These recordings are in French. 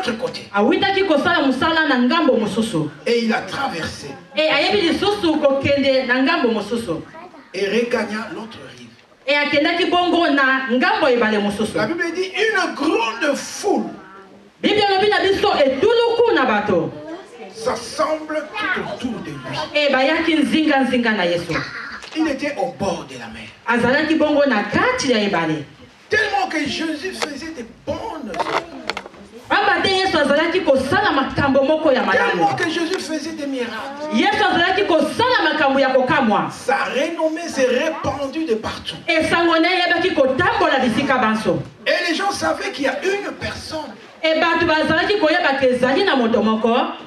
l'autre côté. Et il a traversé. Et regagna l'autre rive. La Bible dit une grande foule s'assemble tout autour de lui. Il était au bord de la mer. Tellement que Jésus faisait des bonnes œuvres. Tellement que Jésus faisait des miracles. Sa renommée s'est répandue de partout. Et les gens savaient qu'il y a une personne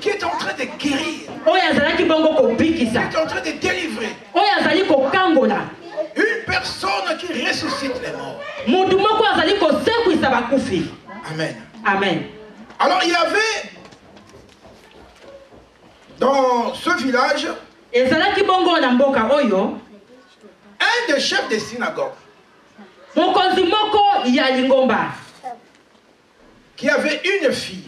qui est en train de guérir, qui est en train de délivrer, une personne qui ressuscite les morts. Amen. Amen. Alors il y avait dans ce village un des chefs des synagogues qui avait une fille.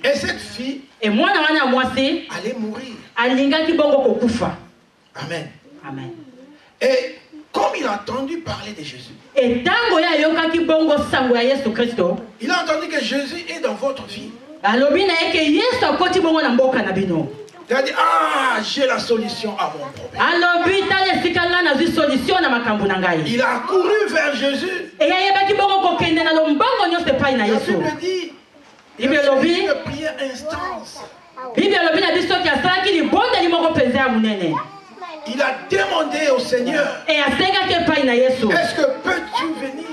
Et cette fille allait mourir. Amen. Amen. Et comme il a entendu parler de Jésus, il a entendu que Jésus est dans votre vie. Il a dit, ah, j'ai la solution à mon problème. Il a couru vers Jésus. La Bible dit, il a fait une prière instance. Il a demandé au Seigneur, est-ce que peux-tu venir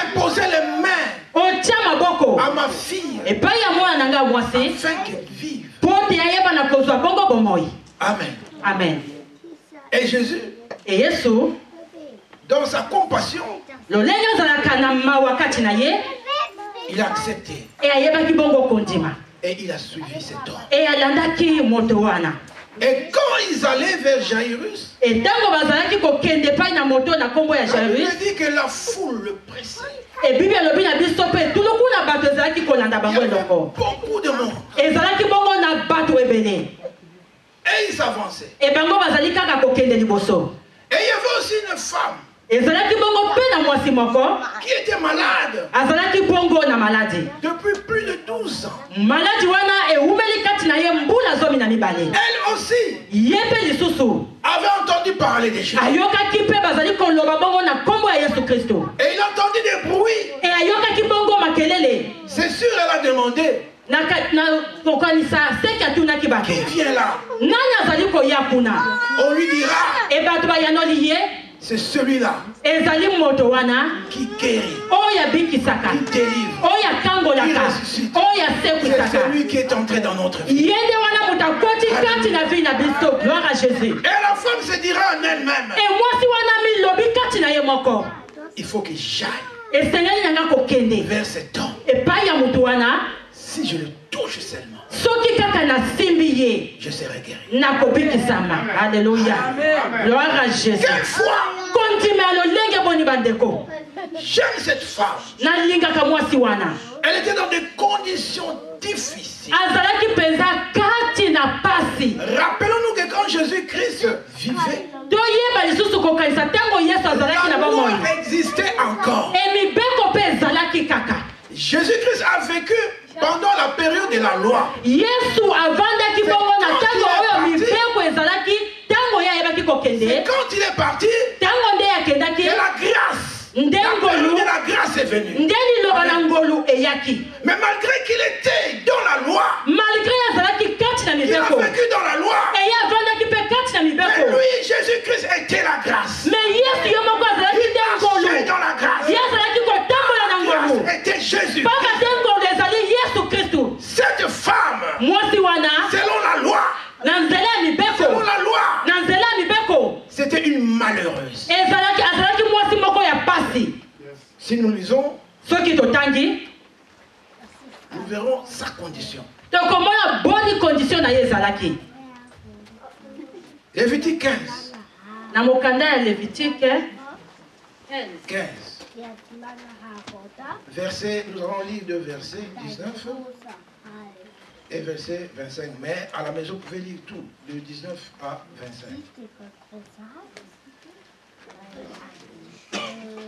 imposer les mains à ma fille afin qu'elle vive? Amen. Amen. Et Jésus, dans sa compassion, il a accepté. Et il a suivi cet homme. Et quand ils allaient vers Jairus, il dit que la foule le pressait. Il y avait beaucoup de monde. Et ils avançaient. Et il y avait aussi une femme qui était malade depuis plus de 12 ans. Elle aussi avait entendu parler de Jésus. Et il entendit des bruits. C'est sûr, elle a demandé, qui vient là? On lui dira, c'est celui-là qui guérit, qui délivre, qui ressuscite. C'est celui qui est entré dans notre vie. Et la femme se dira en elle-même, il faut que j'aille vers cet homme. Si je le touche seulement, je serai guéri. Alléluia. Gloire à Jésus. Quelle foi! J'aime cette femme. Elle était dans des conditions difficiles. Rappelons-nous que quand Jésus-Christ vivait, la loi existait encore. Jésus-Christ a vécu pendant la période de la loi. C'est quand il est parti que la grâce, la grâce est venue. Mais malgré qu'il était dans la loi, il a vécu dans la loi, mais lui, Jésus-Christ était la grâce. Il marchait dans la grâce. La grâce était Jésus. Cette femme, selon la loi, c'était une malheureuse. Si nous lisons, nous verrons sa condition. Lévitique 15. 15. Verset, nous allons lire deux versets, 19 et verset 25. Mais à la maison, vous pouvez lire tout, de 19 à 25.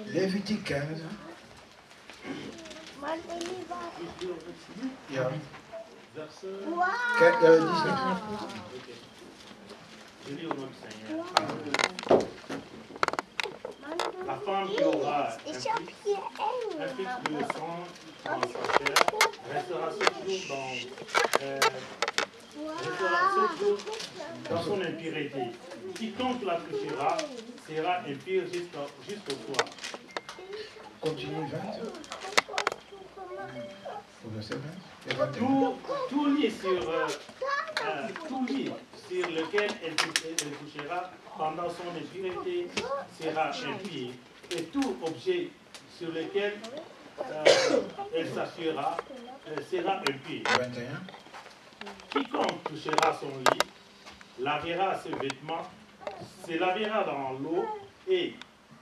Lévitique 15. Yeah. 19. Je lis au nom du Seigneur. La femme qui aura un fixe de sang dans sa chair restera 7 jours dans son impureté. Quiconque la touchera sera impur jusqu'au soir. Continue 20. Au verset 20. Tout lit sur lequel elle touchera pendant son impureté sera impur, et tout objet sur lequel elle s'assurera sera impur. 21. Quiconque touchera son lit lavera ses vêtements, se lavera dans l'eau et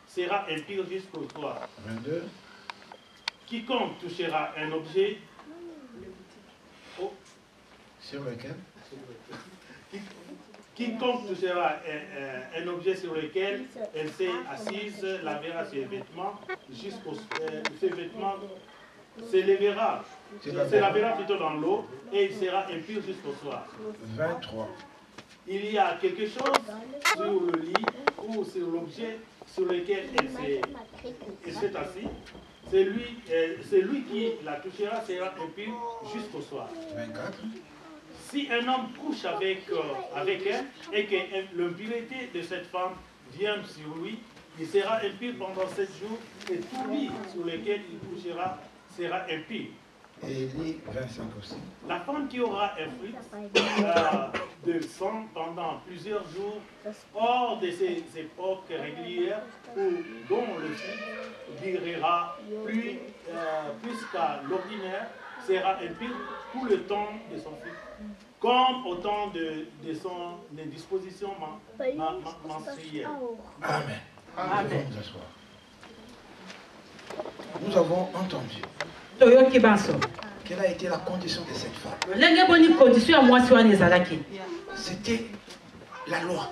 sera impur jusqu'au soir. 22. Quiconque touchera un objet Sur lequel? Quiconque touchera un objet sur lequel elle s'est assise lavera ses vêtements jusqu'au ses vêtements se lavera plutôt dans l'eau et il sera impur jusqu'au soir. 23. Il y a quelque chose sur le lit ou sur l'objet sur lequel elle s'est assise. Celui qui la touchera sera impur jusqu'au soir. 24. Si un homme couche avec elle et que l'impureté de cette femme vient sur lui, il sera impur pendant 7 jours et tout lit sur lequel il couchera sera impur. Et lit 25 aussi. La femme qui aura un fruit de sang pendant plusieurs jours hors de ses époques régulières dont le sang virera plus qu'à l'ordinaire sera impur tout le temps de son fruit, comme au temps de son indisposition menstruelle. Amen. Amen. Nous avons entendu quelle a été la condition de cette femme. C'était la loi.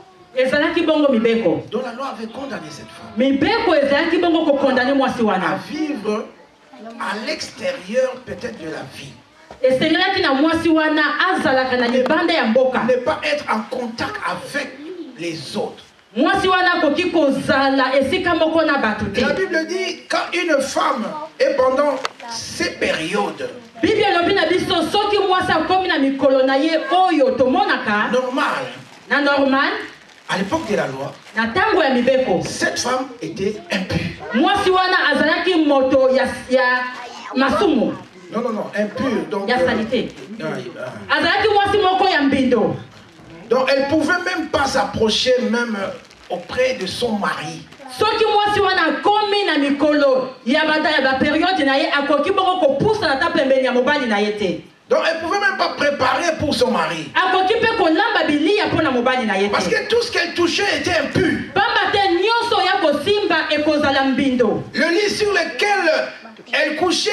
Donc la loi avait condamné cette femme à vivre à l'extérieur peut-être de la vie. Ne pas être en contact avec les autres. La Bible dit quand une femme est pendant ces périodes normales, à l'époque de la loi, cette femme était impure. Non, impure. Donc, donc elle ne pouvait même pas s'approcher même auprès de son mari. Donc elle ne pouvait même pas préparer pour son mari. Parce que tout ce qu'elle touchait était impur. Le lit sur lequel elle couchait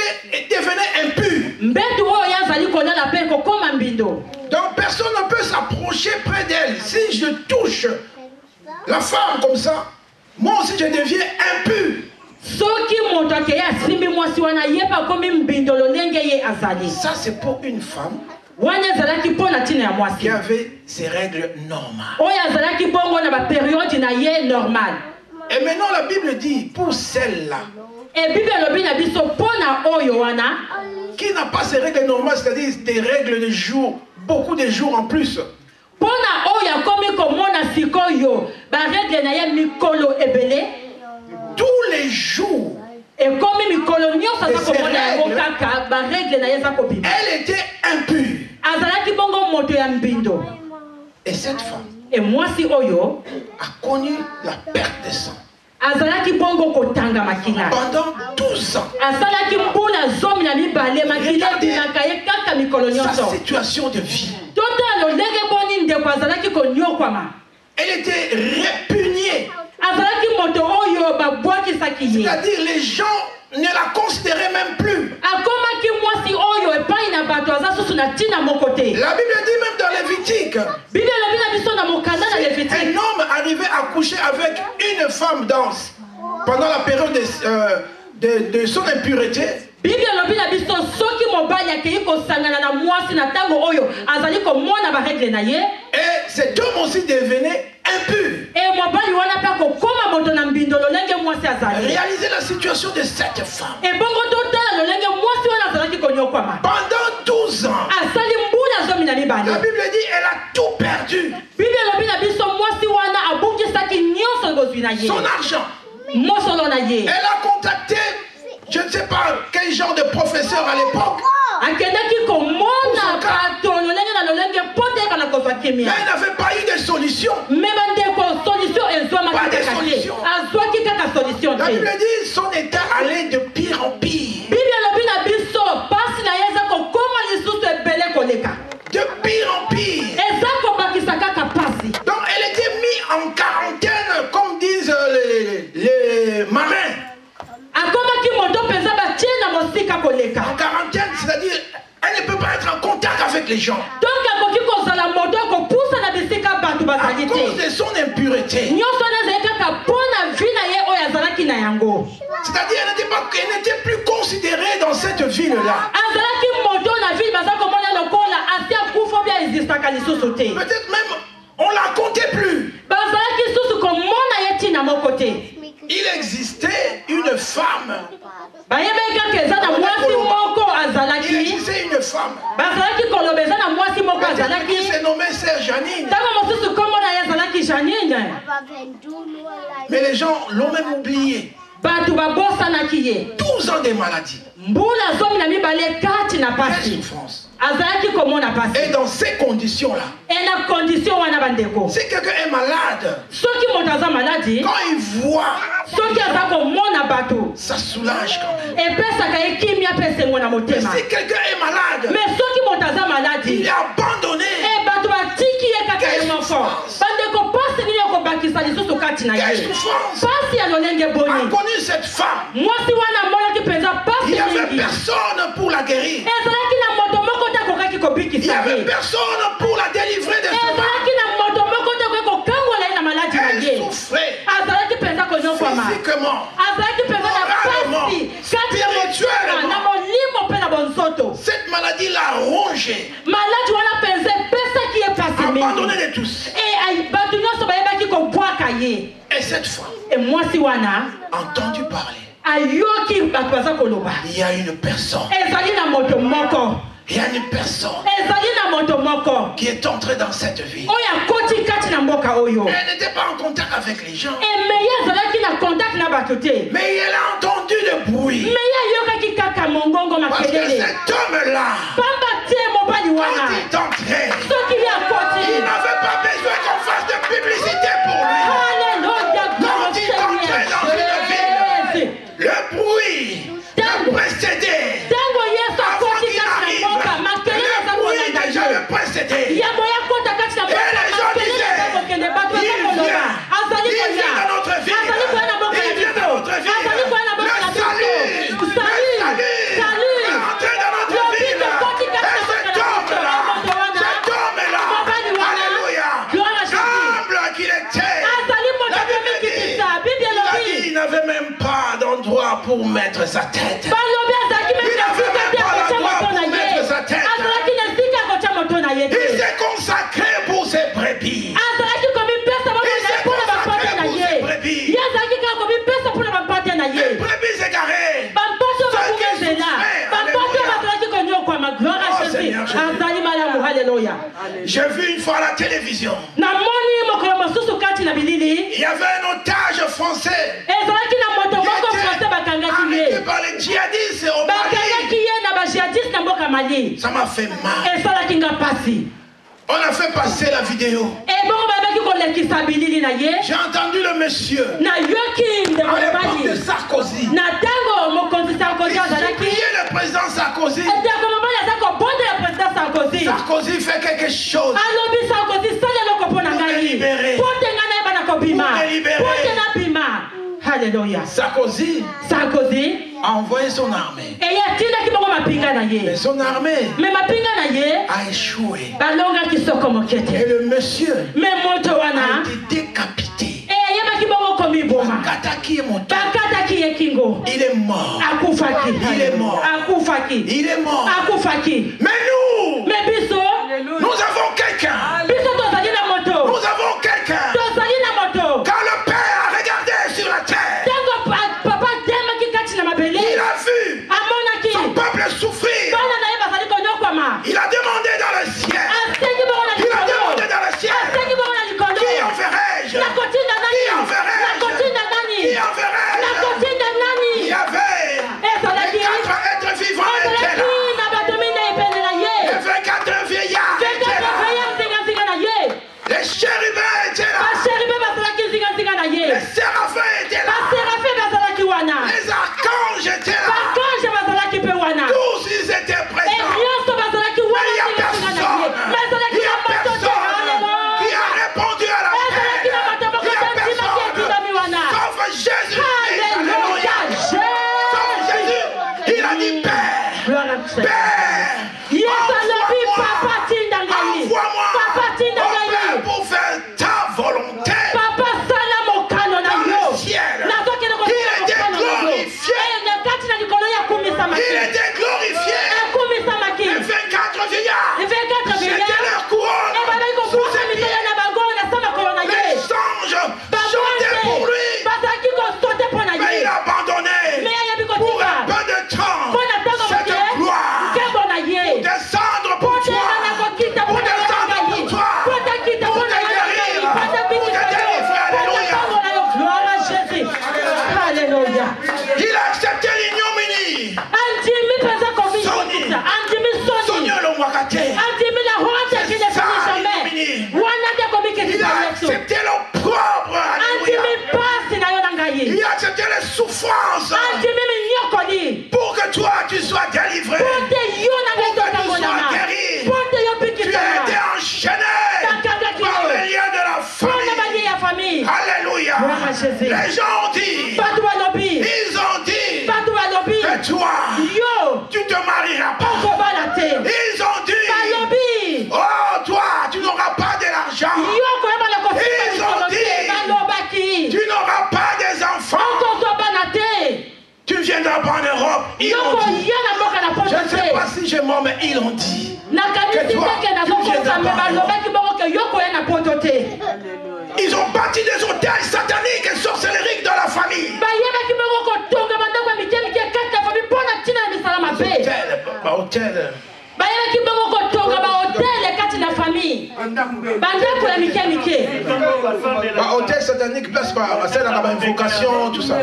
devenait impur. Donc personne ne peut s'approcher près d'elle. Si je touche la femme comme ça, moi aussi je deviens impur. Ça c'est pour une femme qui avait ses règles normales. Et maintenant la Bible dit pour celle-là qui n'a pas ses règles normales, c'est-à-dire des règles de jour, beaucoup de jours en plus. Tous les jours. Elle était impure. Et cette femme a connu la perte de sang pendant 12 ans. Regardez sa situation de vie. Elle était répugnée. C'est-à-dire les gens ne la considéraient même plus. La Bible dit même dans Lévitique, si un homme arrivait à coucher avec une femme pendant la période de son impureté, et cet homme aussi devenait impur. Réalisez la situation de cette femme. Pendant 12 ans, la Bible dit elle a tout perdu. Son argent. Elle a contacté, je ne sais pas quel genre de professeur à l'époque. Mais elle n'avait pas eu de solution. Pas de solution. La Bible dit son état allait de pire en pire. De pire en pire. Donc elle était mise en quarantaine, comme disent les marins. En quarantaine, c'est-à-dire elle ne peut pas être en contact avec les gens. À cause de son impureté. C'est-à-dire elle n'était plus considérée dans cette ville-là. Peut-être même on la comptait plus. Il existait une femme. Il existait une femme. Qui s'est nommée Sœur Janine. Mais les gens l'ont même oublié. 12 ans de maladie. Quelle souffrance. Et dans ces conditions-là, si quelqu'un est malade, quand il voit, ça soulage quand même. Mais si quelqu'un est malade, il est abandonné. Quelle souffrance. Quelle souffrance. A connu cette femme. Il n'y avait personne pour la guérir. Il n'y avait personne pour la délivrer de ce mal. Elle souffrait physiquement, moralement, spirituellement. Cette maladie l'a rongée, abandonnée de tous. Et cette femme a entendu parler. Il y a une personne. Il y a une personne qui est entrée dans cette vie. Elle n'était pas en contact avec les gens. Mais elle a entendu le bruit. Parce que cet homme-là, quand il entrait, il n'avait pas besoin qu'on fasse de publicité pour lui. Quand il entrait dans une ville, le bruit le précédait. Avant qu'il arrive, le bruit déjà le précédait. Et les gens disaient, il vient dans notre ville. Il vient dans notre ville. Le salut est entré dans notre ville. Et cet homme-là, alléluia, humble qu'il était, il n'avait même pas d'endroit pour mettre sa tête. Il n'avait même pas d'endroit pour mettre sa tête. Il s'est consacré pour ses brebis. Les brebis égarées. J'ai vu une fois à la télévision. Il y avait un otage français qui était arrêté par les djihadistes au Mali. Ça m'a fait mal. On a fait passer la vidéo. J'ai entendu le monsieur à l'époque de Sarkozy. Il priait le président Sarkozy. Sarkozy fait quelque chose pour me libérer. Alléluia. Sarkozy a envoyé son armée. Mais son armée a échoué. Et le monsieur a été décapité. Il est mort. Il est mort. Il est mort. Mais nous avons quelqu'un. Nous avons quelqu'un. Quand le Père a regardé sur la terre, il a vu son peuple souffrir. Il a demandé dans le ciel. Il a demandé dans le ciel. Qui enverrai-je? Qui enverrai-je? Qui enverrai-je? Il y avait les 4 êtres vivants étaient là. Les 24 vieillards étaient là. Les chérubins étaient là. Les séraphins étaient là. Les archanges étaient là. Tous ils étaient présents. Mais il n'y a personne. Il n'y a personne qui a répondu à la paix. Il n'y a personne. Sauf Jésus. Alléluia. Sauf Jésus. Il a dit Père. Père. Envoie-moi. Père, pour faire ta volonté. Dans le ciel. Il était glorifié. Il était glorifié. Les 24 vieillards. C'était leur couronne. Sous ses pieds. Les anges chantaient pour lui. Mais il a abandonné. Pour un peu de temps. Cette gloire. Pour descendre pour toi. Pour descendre pour toi. Pour te guérir. Pour te délivrer. Alléluia. Il a accepté l'ignominie. Sonia le Wakate. Il a accepté l'opprobre. Il a accepté les souffrances. Pour que toi tu sois délivré. Pour que tu sois guéri. Tu as été enchaîné par les liens de la famille. Alléluia. Les gens ont dit. Ils ont dit que toi tu te marieras pas. Ils ont dit oh toi tu n'auras pas de l'argent. Ils ont dit tu n'auras pas des enfants. Tu ne viendras pas en Europe. Ils ont dit. Je ne sais pas si j'ai mort, mais ils ont dit que toi tu ne viendras pas en Europe. Ils ont bâti des hôtels sataniques et sorcelleriques dans la famille. Hôtel. Hôtel satanique, place par celle à invocation, tout ça.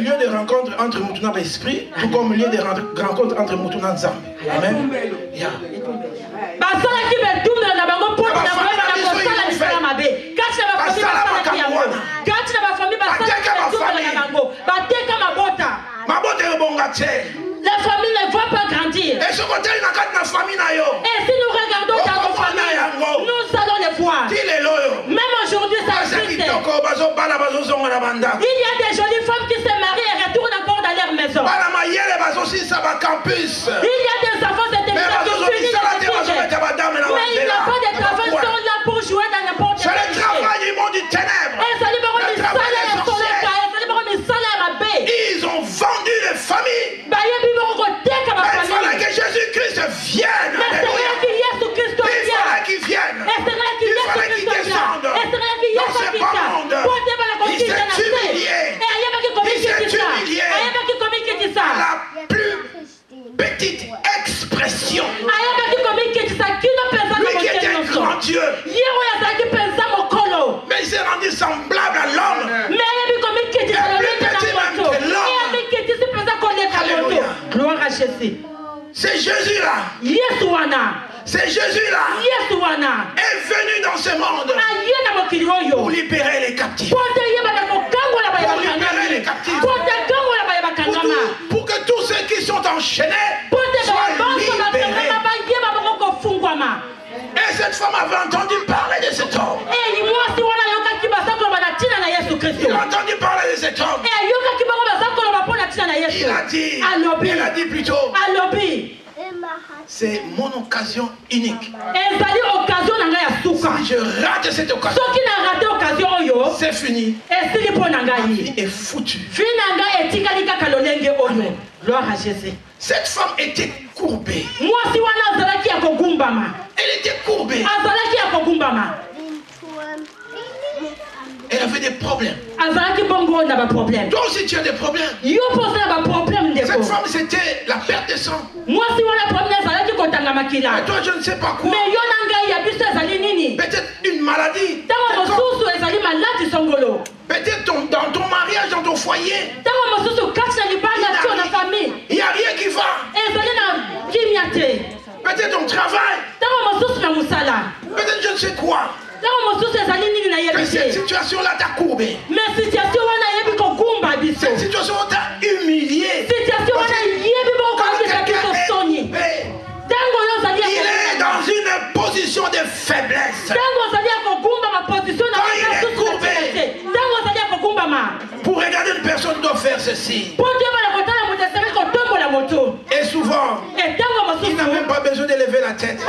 Lieu de rencontre entre Mutuna et Esprit, tout comme lieu de rencontre entre Mutuna et Nzambe. Amen. La famille ne va pas grandir. Et ce côté, il y a une famille. Et si nous regardons dans nos familles, nous allons les voir. Même aujourd'hui, ça existe. Il y a des jolies femmes qui se marient et retournent encore dans leur maison. Il y a des enfants qui finissent mais il n'y a pas de travail, ils sont là pour jouer dans n'importe quel c'est le travail du monde du ténèbre. Ils ont vendu les familles. Il fallait que Jésus-Christ vienne. Il fallait qu'il vienne. Il fallait qu'il descende dans ce bas monde. Il s'est humilié. Il s'est humilié à la plus petite expression. Lui qui était un grand Dieu. Mais il s'est rendu semblable à l'homme. Gloire à Jésus. C'est Jésus-là. C'est Jésus-là est venu dans ce monde pour libérer les captifs. Pour libérer les captifs. Pour que tous ceux qui sont enchaînés soient libérés. Et cette femme avait entendu parler de cet homme. entendu parler de cet homme. Il a dit, elle a dit plutôt, c'est mon occasion unique. Si je rate cette occasion, c'est fini. Ma vie est foutue. Cette femme était courbée. Elle était courbée. Elle avait des problèmes. Toi aussi tu as des problèmes. Cette femme c'était la perte de sang. Et toi je ne sais pas quoi. Peut-être une maladie. Peut-être dans ton mariage, dans ton foyer. Il n'y a rien qui va. Peut-être ton travail. Peut-être je ne sais quoi. Que cette situation-là t'a courbé. Cette situation t'a humilié. Il est dans une position de faiblesse. Quand il est courbé, pour regarder une personne doit faire ceci. Et souvent, il n'a même pas besoin de lever la tête.